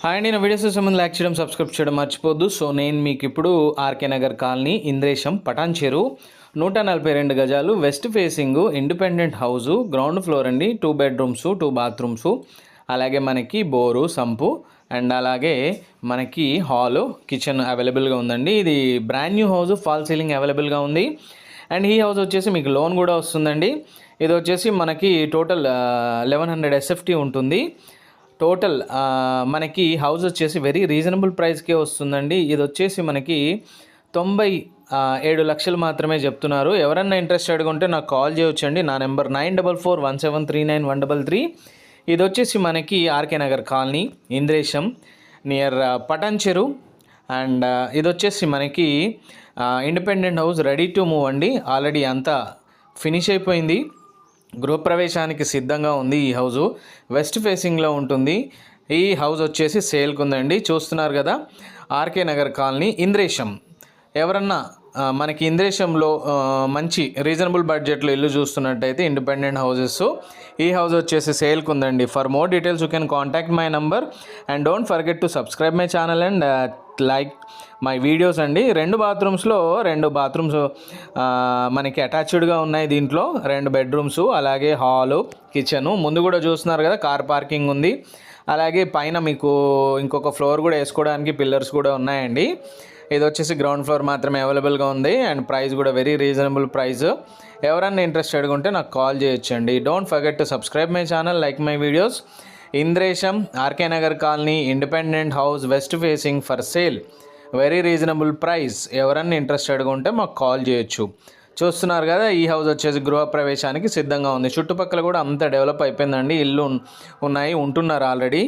Hi అండి, నా videos సంబంధించి లైక్ చేయడం, సబ్స్క్రైబ్ చేయడం మర్చిపోద్దు. సో నేను మీకు ఇప్పుడు ఆర్కే నగర్ కాలనీ, ఇంద్రేశం, పటాన్ చెరు, 142 గజాలు, west facing, independent house, ground floor అండి. 2 బెడ్రూమ్స్, 2 బాత్రూమ్స్, అలాగే మనకి బోరు, సంపు అండ్ అలాగే మనకి హాలు, కిచెన్ అవైలబుల్గా ఉందండి. ఇది brand new house, fall ceiling అవైలబుల్గా ఉంది. అండ్ ఈ హౌస్ వచ్చేసి మీకు లోన్ కూడా వస్తుందండి. ఇది వచ్చేసి మనకి టోటల్ 1100 SFT ఉంటుంది. టోటల్ మనకి హౌస్ వచ్చేసి వెరీ రీజనబుల్ ప్రైస్కే వస్తుందండి. ఇది వచ్చేసి మనకి 97 లక్షలు మాత్రమే చెప్తున్నారు. ఎవరన్నా ఇంట్రెస్టెడ్గా ఉంటే నాకు కాల్ చేయొచ్చండి. నా నెంబర్ 9441739133. ఇది వచ్చేసి మనకి RK Nagar colony, Indresham, near Patancheru. And ఇది వచ్చేసి మనకి independent house, ready to move అండి. ఆల్రెడీ అంతా ఫినిష్ అయిపోయింది, గృహప్రవేశానికి సిద్ధంగా ఉంది. ఈ హౌజు వెస్ట్ ఫేసింగ్లో ఉంటుంది. ఈ హౌస్ వచ్చేసి సేల్కి ఉందండి. చూస్తున్నారు కదా, ఆర్కే నగర్ కాలనీ, ఇంద్రేశం. ఎవరన్నా మనకి ఇంద్రేశంలో మంచి రీజనబుల్ బడ్జెట్లో ఇల్లు చూస్తున్నట్టయితే ఇండిపెండెంట్ హౌసెస్, ఈ హౌస్ వచ్చేసి సేల్కి ఉందండి. For more details you can contact my number and don't forget to subscribe my channel and like my videos అండి. 2 బాత్రూమ్స్ మనకి అటాచ్డ్గా ఉన్నాయి. దీంట్లో 2 బెడ్రూమ్స్, అలాగే హాలు, కిచెను. ముందు కూడా చూస్తున్నారు కదా, కార్ పార్కింగ్ ఉంది. అలాగే పైన మీకు ఇంకొక ఫ్లోర్ కూడా వేసుకోవడానికి పిల్లర్స్ కూడా ఉన్నాయండి. ఇది వచ్చేసి గ్రౌండ్ ఫ్లోర్ మాత్రమే అవైలబుల్గా ఉంది. అండ్ ప్రైస్ కూడా వెరీ రీజనబుల్ ప్రైస్. ఎవరన్నా ఇంట్రెస్టెడ్గా ఉంటే నాకు కాల్ చేయొచ్చండి. Don't forget to subscribe my channel, like my videos. Indresham, RK Nagar colony, independent house, west facing, for sale, very reasonable price. ఎవరన్నా ఇంట్రెస్టెడ్గా ఉంటే మాకు కాల్ చేయొచ్చు. చూస్తున్నారు కదా, ఈ హౌస్ వచ్చేసి గృహప్రవేశానికి సిద్ధంగా ఉంది. చుట్టుపక్కల కూడా అంత డెవలప్ అయిపోయిందండి, ఇల్లు ఉన్నాయి, ఉంటున్నారు ఆల్రెడీ.